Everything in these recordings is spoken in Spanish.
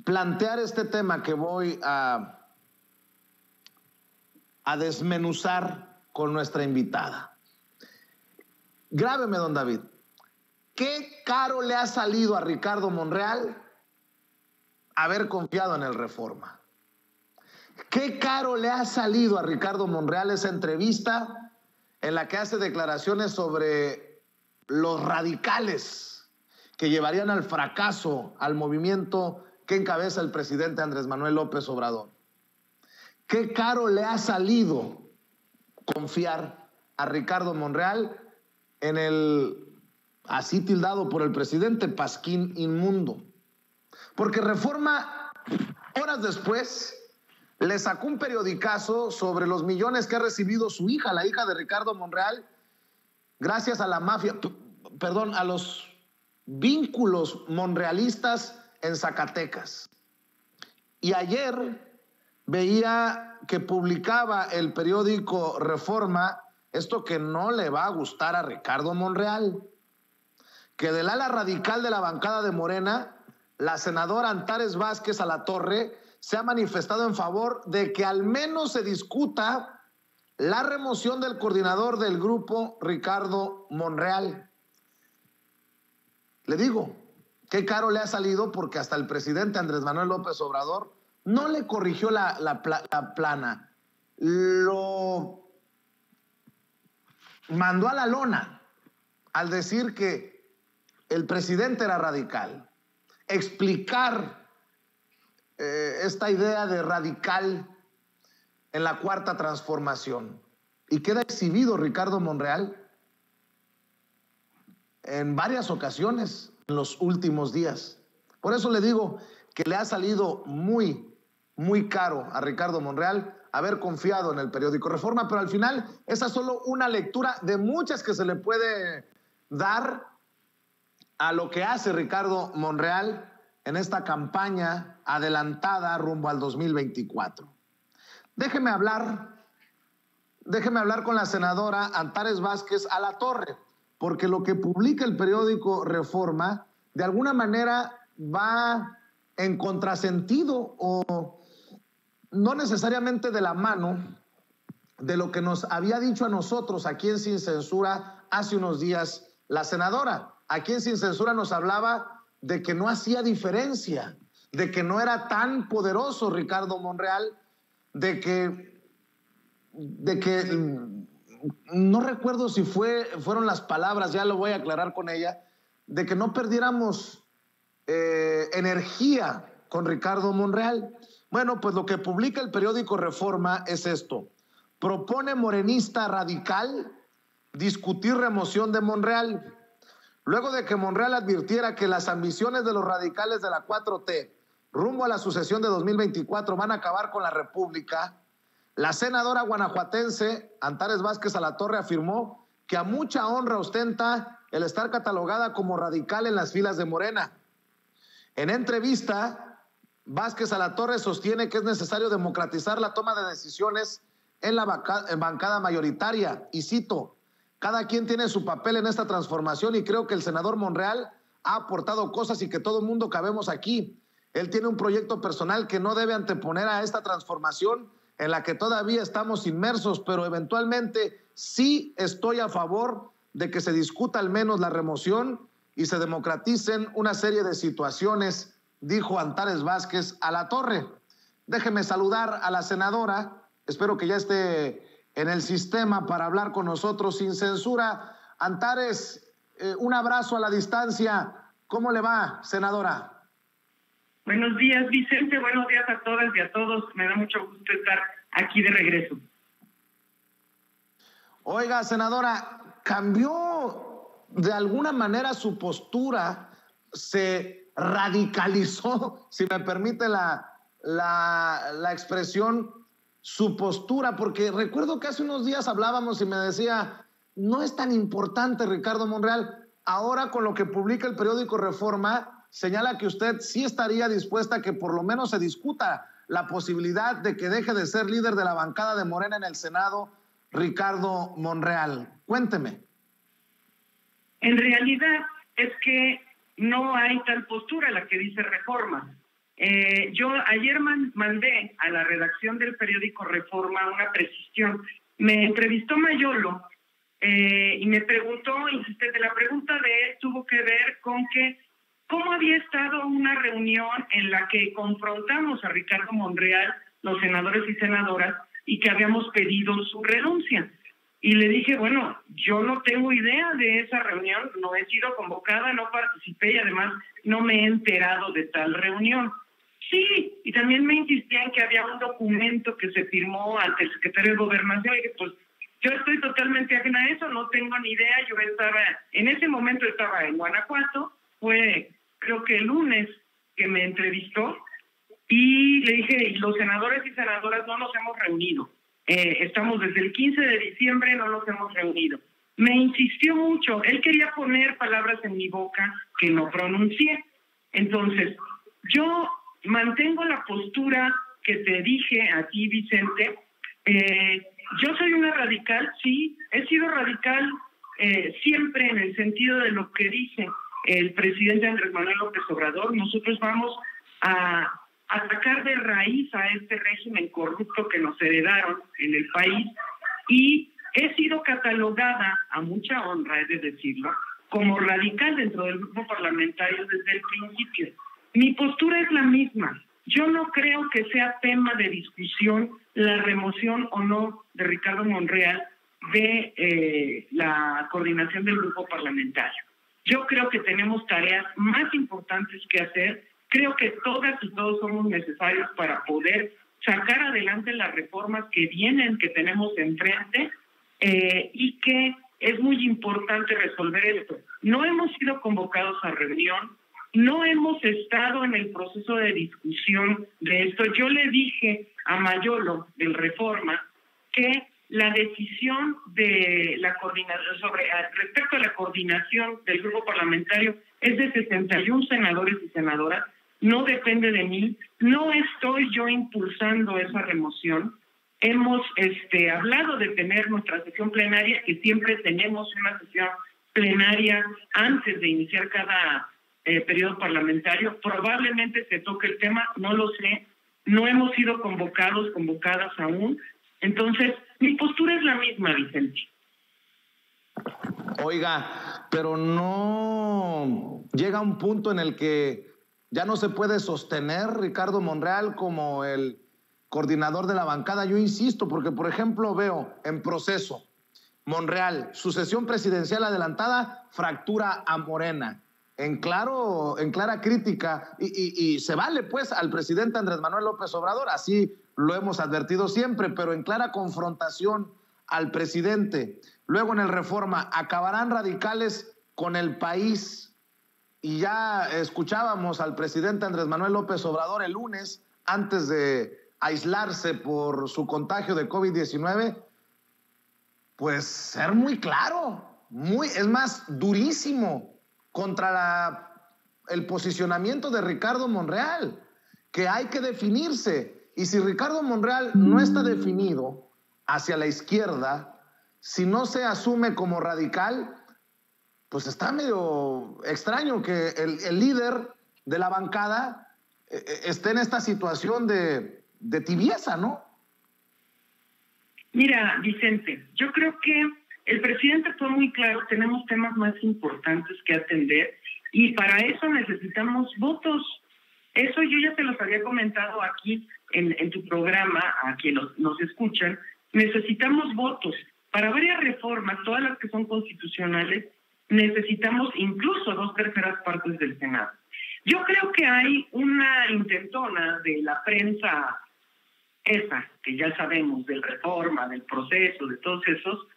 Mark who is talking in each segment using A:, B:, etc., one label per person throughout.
A: plantear este tema que voy a desmenuzar con nuestra invitada. Grábeme, don David. ¿Qué caro le ha salido a Ricardo Monreal haber confiado en el Reforma? ¿Qué caro le ha salido a Ricardo Monreal esa entrevista en la que hace declaraciones sobre los radicales que llevarían al fracaso al movimiento que encabeza el presidente Andrés Manuel López Obrador? ¿Qué caro le ha salido confiar a Ricardo Monreal en el así tildado por el presidente pasquín inmundo? Porque Reforma, horas después, le sacó un periodicazo sobre los millones que ha recibido su hija, la hija de Ricardo Monreal, gracias a la mafia, perdón, a los vínculos monrealistas en Zacatecas. Y ayer veía que publicaba el periódico Reforma esto que no le va a gustar a Ricardo Monreal, que del ala radical de la bancada de Morena, la senadora Antares Vázquez Alatorre se ha manifestado en favor de que al menos se discuta la remoción del coordinador del grupo, Ricardo Monreal. Le digo, qué caro le ha salido, porque hasta el presidente Andrés Manuel López Obrador no le corrigió la plana, lo mandó a la lona al decir que el presidente era radical. Explicar esta idea de radical en la cuarta transformación. Y queda exhibido Ricardo Monreal en varias ocasiones en los últimos días. Por eso le digo que le ha salido muy, muy caro a Ricardo Monreal haber confiado en el periódico Reforma, pero al final esa es solo una lectura de muchas que se le puede dar a lo que hace Ricardo Monreal en esta campaña adelantada rumbo al 2024. Déjeme hablar con la senadora Antares Vázquez Alatorre, porque lo que publica el periódico Reforma de alguna manera va en contrasentido o no necesariamente de la mano de lo que nos había dicho a nosotros aquí en Sin Censura hace unos días la senadora. Aquí en Sin Censura nos hablaba de que no hacía diferencia, de que no era tan poderoso Ricardo Monreal, de que no recuerdo si fueron las palabras, ya lo voy a aclarar con ella, de que no perdiéramos energía con Ricardo Monreal. Bueno, pues lo que publica el periódico Reforma es esto: propone morenista radical discutir remoción de Monreal. Luego de que Monreal advirtiera que las ambiciones de los radicales de la 4T rumbo a la sucesión de 2024 van a acabar con la República, la senadora guanajuatense Antares Vázquez Alatorre afirmó que a mucha honra ostenta el estar catalogada como radical en las filas de Morena. En entrevista, Vázquez Alatorre sostiene que es necesario democratizar la toma de decisiones en la bancada mayoritaria, y cito: cada quien tiene su papel en esta transformación y creo que el senador Monreal ha aportado cosas y que todo el mundo cabemos aquí. Él tiene un proyecto personal que no debe anteponer a esta transformación en la que todavía estamos inmersos, pero eventualmente sí estoy a favor de que se discuta al menos la remoción y se democraticen una serie de situaciones, dijo Antares Vázquez Alatorre. Déjeme saludar a la senadora, espero que ya esté en el sistema para hablar con nosotros sin censura. Antares, un abrazo a la distancia. ¿Cómo le va, senadora?
B: Buenos días, Vicente. Buenos días a todas y a todos. Me da mucho gusto estar aquí de regreso.
A: Oiga, senadora, ¿cambió de alguna manera su postura? ¿Se radicalizó, si me permite la expresión, su postura? Porque recuerdo que hace unos días hablábamos y me decía, no es tan importante Ricardo Monreal. Ahora, con lo que publica el periódico Reforma, señala que usted sí estaría dispuesta a que por lo menos se discuta la posibilidad de que deje de ser líder de la bancada de Morena en el Senado, Ricardo Monreal. Cuénteme.
B: En realidad es que no hay tal postura la que dice Reforma. Yo ayer mandé a la redacción del periódico Reforma una precisión. Me entrevistó Mayolo y me preguntó, la pregunta de él tuvo que ver con que cómo había estado una reunión en la que confrontamos a Ricardo Monreal, los senadores y senadoras, y que habíamos pedido su renuncia. Y le dije, bueno, yo no tengo idea de esa reunión, no he sido convocada, no participé y además no me he enterado de tal reunión. Sí, y también me insistía en que había un documento que se firmó ante el secretario de Gobernación y que pues yo estoy totalmente ajena a eso, no tengo ni idea. Yo en ese momento estaba en Guanajuato, fue creo que el lunes que me entrevistó y le dije, los senadores y senadoras no nos hemos reunido. Estamos desde el 15 de diciembre, no nos hemos reunido. Me insistió mucho, él quería poner palabras en mi boca que no pronuncié. Entonces, yo mantengo la postura que te dije a ti, Vicente. Yo soy una radical, sí, he sido radical siempre en el sentido de lo que dice el presidente Andrés Manuel López Obrador. Nosotros vamos a sacar de raíz a este régimen corrupto que nos heredaron en el país, y he sido catalogada, a mucha honra he de decirlo, como radical dentro del grupo parlamentario desde el principio. Mi postura es la misma. Yo no creo que sea tema de discusión la remoción o no de Ricardo Monreal de la coordinación del grupo parlamentario. Yo creo que tenemos tareas más importantes que hacer. Creo que todas y todos somos necesarios para poder sacar adelante las reformas que vienen, que tenemos enfrente, y que es muy importante resolver esto. No hemos sido convocados a reunión, no hemos estado en el proceso de discusión de esto. Yo le dije a Mayolo del Reforma que la decisión de la coordinación respecto a la coordinación del grupo parlamentario es de 61 senadores y senadoras, no depende de mí, no estoy yo impulsando esa remoción. Hemos hablado de tener nuestra sesión plenaria, que siempre tenemos una sesión plenaria antes de iniciar cada periodo parlamentario. Probablemente se toque el tema, no lo sé, no hemos sido convocadas aún. Entonces, mi postura es la misma, Vicente.
A: Oiga, pero no llega un punto en el que ya no se puede sostener Ricardo Monreal como el coordinador de la bancada. Yo insisto, porque por ejemplo veo en proceso Monreal, sucesión presidencial adelantada, fractura a Morena, en clara crítica, y se vale pues al presidente Andrés Manuel López Obrador, así lo hemos advertido siempre, pero en clara confrontación al presidente. Luego en el Reforma, acabarán radicales con el país. Y ya escuchábamos al presidente Andrés Manuel López Obrador el lunes, antes de aislarse por su contagio de COVID-19, pues ser muy claro, es más, durísimo contra el posicionamiento de Ricardo Monreal, que hay que definirse. Y si Ricardo Monreal no está definido hacia la izquierda, si no se asume como radical, pues está medio extraño que el líder de la bancada esté en esta situación de tibieza, ¿no?
B: Mira, Vicente, yo creo que el presidente fue muy claro, tenemos temas más importantes que atender y para eso necesitamos votos. Eso yo ya te los había comentado aquí en tu programa, a quienes nos escuchan. Necesitamos votos. Para varias reformas, todas las que son constitucionales, necesitamos incluso 2/3 partes del Senado. Yo creo que hay una intentona de la prensa esa, que ya sabemos, del Reforma, del proceso, de todos esos,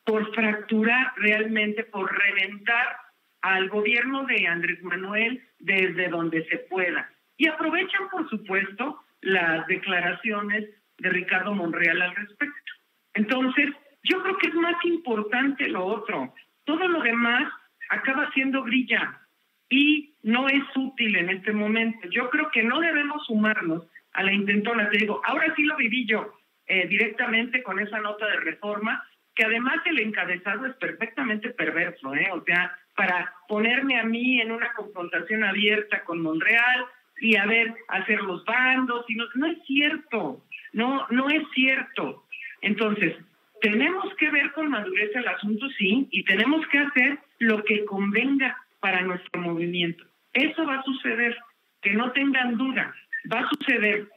B: por fracturar realmente, por reventar al gobierno de Andrés Manuel desde donde se pueda. Y aprovechan, por supuesto, las declaraciones de Ricardo Monreal al respecto. Entonces, yo creo que es más importante lo otro. Todo lo demás acaba siendo grilla y no es útil en este momento. Yo creo que no debemos sumarnos a la intentona. Te digo, ahora sí lo viví yo directamente con esa nota de Reforma, que además el encabezado es perfectamente perverso, o sea, para ponerme a mí en una confrontación abierta con Monreal, y a ver, hacer los bandos, y no es cierto, no es cierto. Entonces, tenemos que ver con madurez el asunto, sí, y tenemos que hacer lo que convenga para nuestro movimiento. Eso va a suceder, que no tengan duda, va a suceder.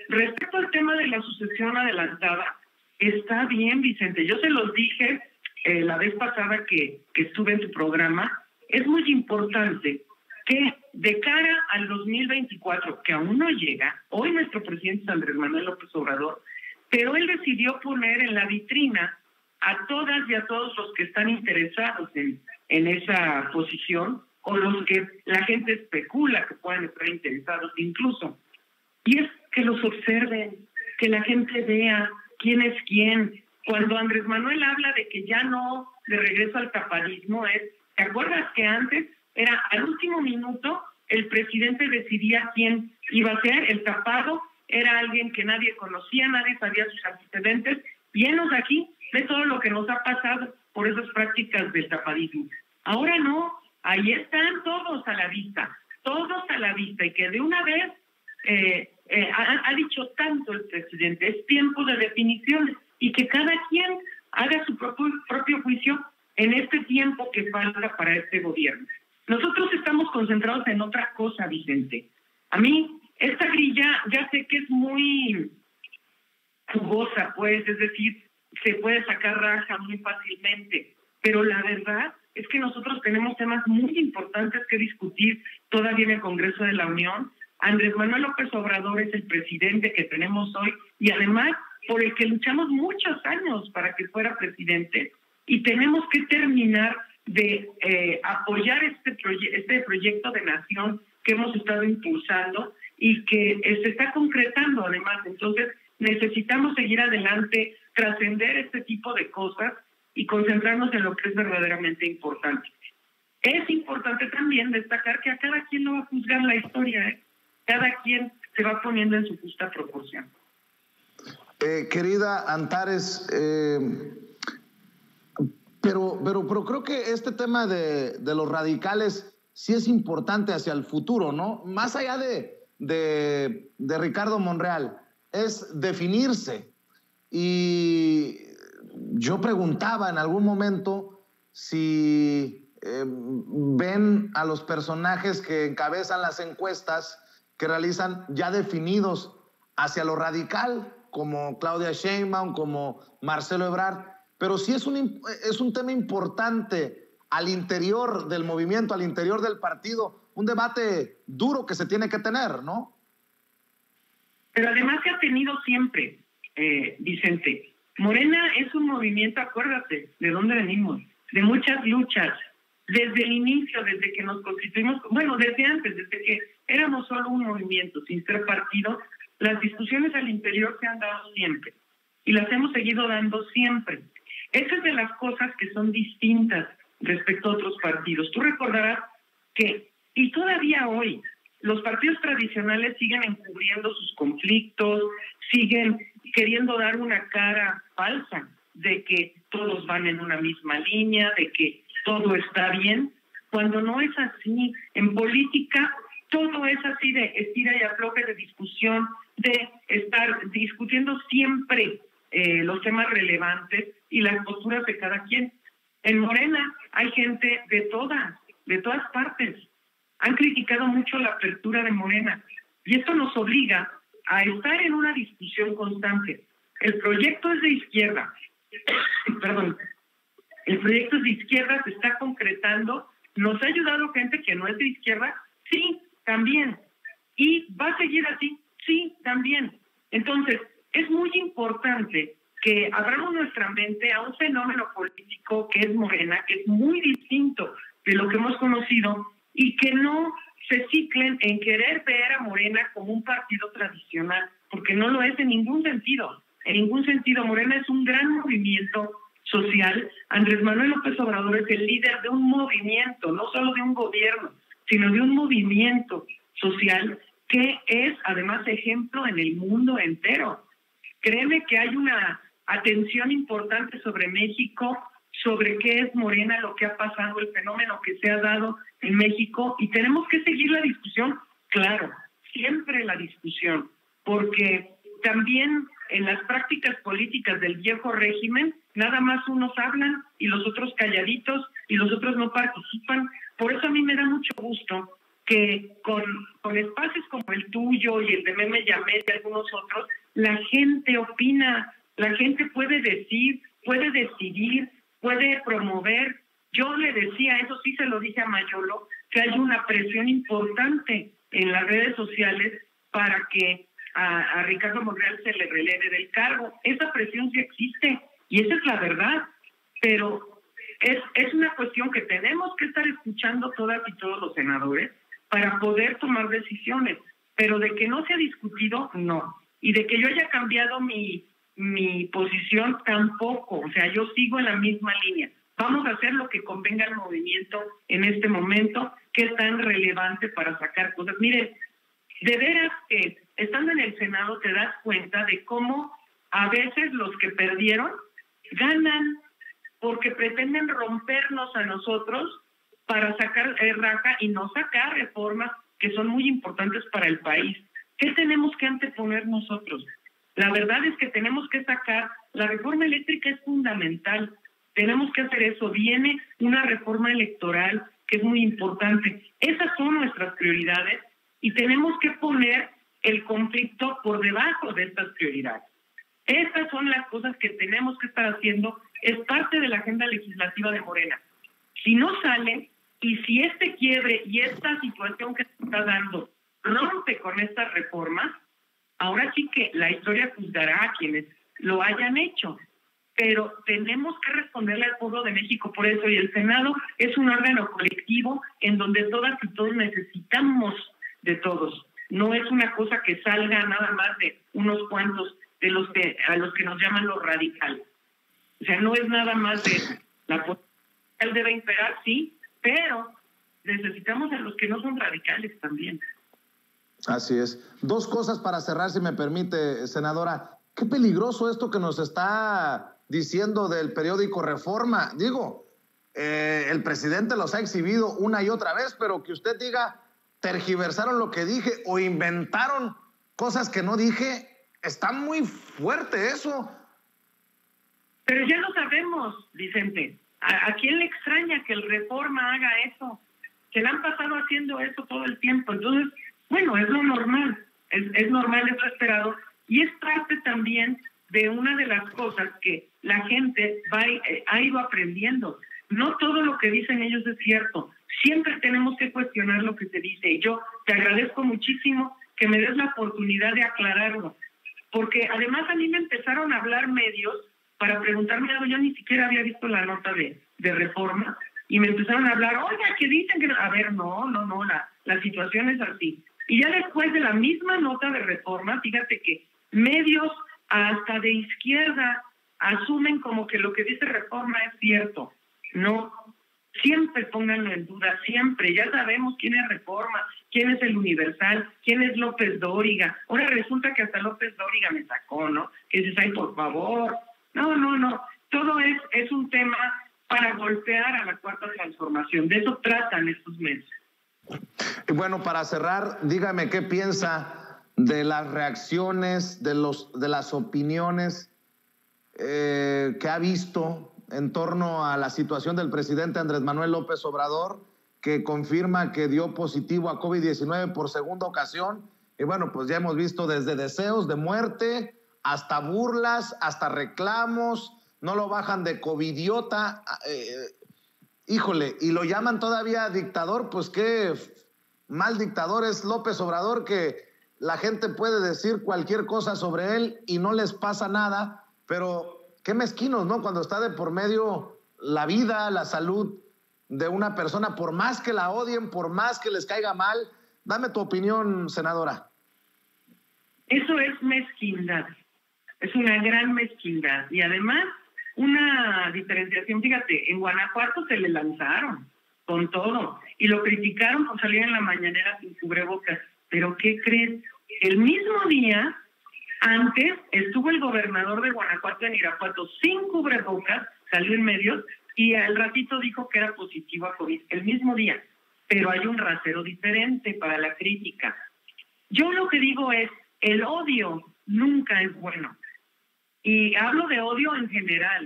B: Respecto al tema de la sucesión adelantada, está bien, Vicente, yo se los dije la vez pasada que estuve en tu programa, es muy importante que de cara al 2024, que aún no llega, hoy nuestro presidente es Andrés Manuel López Obrador, pero él decidió poner en la vitrina a todas y a todos los que están interesados en esa posición, o los que la gente especula que puedan estar interesados incluso. Y es que los observen, que la gente vea quién es quién. Cuando Andrés Manuel habla de que ya no de regreso al tapadismo, ¿te acuerdas que antes era al último minuto el presidente decidía quién iba a ser el tapado? Era alguien que nadie conocía, nadie sabía sus antecedentes. Llenos aquí de todo lo que nos ha pasado por esas prácticas del tapadismo. Ahora no, ahí están todos a la vista, y que de una vez ha dicho tanto el presidente, es tiempo de definiciones y que cada quien haga su propio juicio en este tiempo que falta para este gobierno. Nosotros estamos concentrados en otra cosa, Vicente. A mí, esta grilla ya sé que es muy jugosa, pues, es decir, se puede sacar raja muy fácilmente, pero la verdad es que nosotros tenemos temas muy importantes que discutir todavía en el Congreso de la Unión. Andrés Manuel López Obrador es el presidente que tenemos hoy y además por el que luchamos muchos años para que fuera presidente, y tenemos que terminar de apoyar este proyecto de nación que hemos estado impulsando y que se está concretando además. Entonces necesitamos seguir adelante, trascender este tipo de cosas y concentrarnos en lo que es verdaderamente importante. Es importante también destacar que a cada quien no va a juzgar la historia, cada quien se va poniendo en su justa proporción.
A: Querida Antares, pero creo que este tema de los radicales sí es importante hacia el futuro, ¿no? Más allá de Ricardo Monreal, es definirse. Y yo preguntaba en algún momento si ven a los personajes que encabezan las encuestas que realizan ya definidos hacia lo radical, como Claudia Sheinbaum, como Marcelo Ebrard, pero sí es un tema importante al interior del movimiento, al interior del partido, un debate duro que se tiene que tener, ¿no?
B: Pero además se ha tenido siempre, Vicente. Morena es un movimiento, acuérdate, de dónde venimos, de muchas luchas, desde el inicio, desde que nos constituimos, bueno, desde antes, desde que éramos solo un movimiento, sin ser partido, las discusiones al interior se han dado siempre y las hemos seguido dando siempre. Esa es de las cosas que son distintas respecto a otros partidos. Tú recordarás que, y todavía hoy, los partidos tradicionales siguen encubriendo sus conflictos, siguen queriendo dar una cara falsa de que todos van en una misma línea, de que todo está bien, cuando no es así. En política todo es así de estira y afloje, de discusión, de estar discutiendo siempre los temas relevantes y las posturas de cada quien. En Morena hay gente de todas partes. Han criticado mucho la apertura de Morena y esto nos obliga a estar en una discusión constante. El proyecto es de izquierda, perdón, el proyecto es de izquierda, se está concretando, nos ha ayudado gente que no es de izquierda, sí, también, y va a seguir así, sí, también. Entonces, es muy importante que abramos nuestra mente a un fenómeno político que es Morena, que es muy distinto de lo que hemos conocido, y que no se ciclen en querer ver a Morena como un partido tradicional, porque no lo es en ningún sentido. En ningún sentido. Morena es un gran movimiento social. Andrés Manuel López Obrador es el líder de un movimiento, no solo de un gobierno, sino de un movimiento social que es además ejemplo en el mundo entero. Créeme que hay una atención importante sobre México, sobre qué es Morena, lo que ha pasado, el fenómeno que se ha dado en México, y tenemos que seguir la discusión, claro, siempre la discusión, porque también en las prácticas políticas del viejo régimen, nada más unos hablan y los otros calladitos y los otros no participan. Por eso a mí me da mucho gusto que con espacios como el tuyo y el de Meme Yamet y algunos otros, la gente opina, la gente puede decir, puede decidir, puede promover. Yo le decía, eso sí se lo dije a Mayolo, que hay una presión importante en las redes sociales para que a Ricardo Monreal se le releve del cargo. Esa presión sí existe y esa es la verdad, pero es una cuestión que tenemos que estar escuchando todas y todos los senadores para poder tomar decisiones, pero de que no se ha discutido, no. Y de que yo haya cambiado mi posición, tampoco. O sea, yo sigo en la misma línea. Vamos a hacer lo que convenga al movimiento en este momento, que es tan relevante para sacar cosas. Miren, de veras que estando en el Senado te das cuenta de cómo a veces los que perdieron ganan porque pretenden rompernos a nosotros para sacar raja y no sacar reformas que son muy importantes para el país. ¿Qué tenemos que anteponer nosotros? La verdad es que tenemos que sacar, la reforma eléctrica es fundamental, tenemos que hacer eso. Viene una reforma electoral que es muy importante. Esas son nuestras prioridades y tenemos que poner el conflicto por debajo de estas prioridades. Esas son las cosas que tenemos que estar haciendo, es parte de la agenda legislativa de Morena. Si no sale, y si este quiebre y esta situación que se está dando rompe con estas reformas, ahora sí que la historia juzgará a quienes lo hayan hecho. Pero tenemos que responderle al pueblo de México por eso, y el Senado es un órgano colectivo en donde todas y todos necesitamos de todos. No es una cosa que salga nada más de unos cuantos de los que a los que nos llaman los radicales. O sea, no es nada más de la política debe imperar, sí, pero necesitamos a los que no son radicales también.
A: Así es. Dos cosas para cerrar, si me permite, senadora. Qué peligroso esto que nos está diciendo del periódico Reforma. Digo, el presidente los ha exhibido una y otra vez, pero que usted diga, tergiversaron lo que dije o inventaron cosas que no dije, está muy fuerte eso.
B: Pero ya lo sabemos, Vicente. ¿A quién le extraña que el Reforma haga eso? Se le han pasado haciendo eso todo el tiempo. Entonces, bueno, es lo normal. Es normal, es lo esperado. Y es parte también de una de las cosas que la gente ha ido aprendiendo. No todo lo que dicen ellos es cierto. Siempre tenemos que cuestionar lo que se dice. Y yo te agradezco muchísimo que me des la oportunidad de aclararlo. Porque además a mí me empezaron a hablar medios para preguntarme algo. Yo ni siquiera había visto la nota de Reforma. Y me empezaron a hablar, oiga, que dicen que... A ver, no, la situación es así. Y ya después de la misma nota de Reforma, fíjate que medios hasta de izquierda asumen como que lo que dice Reforma es cierto. No, siempre pónganlo en duda, siempre. Ya sabemos quién es Reforma, quién es el Universal, quién es López Dóriga. Ahora resulta que hasta López Dóriga me sacó, ¿no? Que dices, ay, por favor. No. Todo es un tema para golpear a la Cuarta Transformación. De eso tratan estos meses.
A: Y bueno, para cerrar, dígame qué piensa de las reacciones, de las opiniones que ha visto en torno a la situación del presidente Andrés Manuel López Obrador, que confirma que dio positivo a COVID-19 por segunda ocasión. Y bueno, pues ya hemos visto desde deseos de muerte hasta burlas, hasta reclamos, no lo bajan de covidiota. Híjole, y lo llaman todavía dictador. Pues qué mal dictador es López Obrador, que la gente puede decir cualquier cosa sobre él y no les pasa nada, pero qué mezquinos, ¿no? Cuando está de por medio la vida, la salud de una persona, por más que la odien, por más que les caiga mal. Dame tu opinión, senadora.
B: Eso es mezquindad, es una gran mezquindad. Y además, una diferenciación, fíjate, en Guanajuato se le lanzaron con todo y lo criticaron por salir en la mañanera sin cubrebocas. Pero ¿qué crees? El mismo día, antes, estuvo el gobernador de Guanajuato en Irapuato sin cubrebocas, salió en medios y al ratito dijo que era positivo a COVID, el mismo día. Pero hay un rasero diferente para la crítica. Yo lo que digo es, el odio nunca es bueno. Y hablo de odio en general,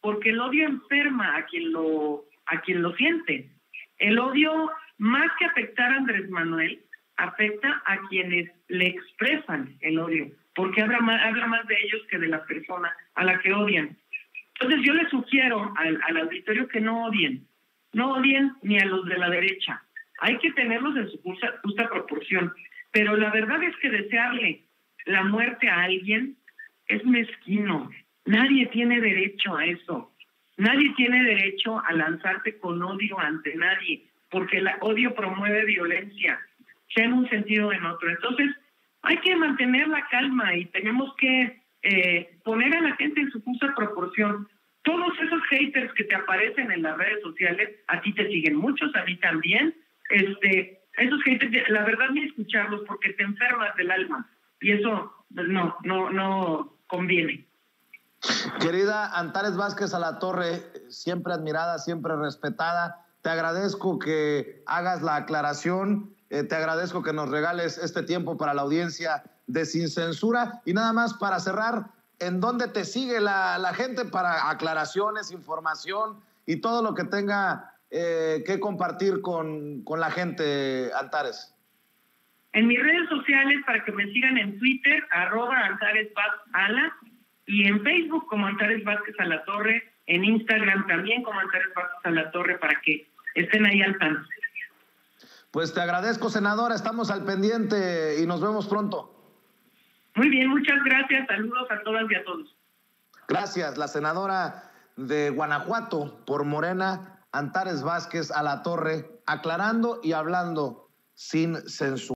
B: porque el odio enferma a quien lo siente. El odio, más que afectar a Andrés Manuel, afecta a quienes le expresan el odio, porque habla más de ellos que de la persona a la que odian. Entonces yo le sugiero al auditorio que no odien ni a los de la derecha. Hay que tenerlos en su justa proporción, pero la verdad es que desearle la muerte a alguien es mezquino. Nadie tiene derecho a eso. Nadie tiene derecho a lanzarte con odio ante nadie, porque el odio promueve violencia, sea en un sentido o en otro. Entonces, hay que mantener la calma y tenemos que poner a la gente en su justa proporción. Todos esos haters que te aparecen en las redes sociales, a ti te siguen muchos, a mí también. Esos haters, la verdad, ni escucharlos porque te enfermas del alma y eso no conviene.
A: Querida Antares Vázquez Alatorre, siempre admirada, siempre respetada, te agradezco que hagas la aclaración, te agradezco que nos regales este tiempo para la audiencia de Sin Censura. Y nada más para cerrar, ¿en dónde te sigue la gente para aclaraciones, información y todo lo que tenga que compartir con la gente, Antares?
B: En mis redes sociales, para que me sigan en Twitter, @AntaresVazAla, y en Facebook como Antares Vázquez Alatorre, en Instagram también como Antares Vázquez Alatorre, para que estén ahí al tanto.
A: Pues te agradezco, senadora, estamos al pendiente y nos vemos pronto.
B: Muy bien, muchas gracias, saludos a todas y a todos.
A: Gracias, la senadora de Guanajuato por Morena, Antares Vázquez Alatorre, aclarando y hablando sin censura.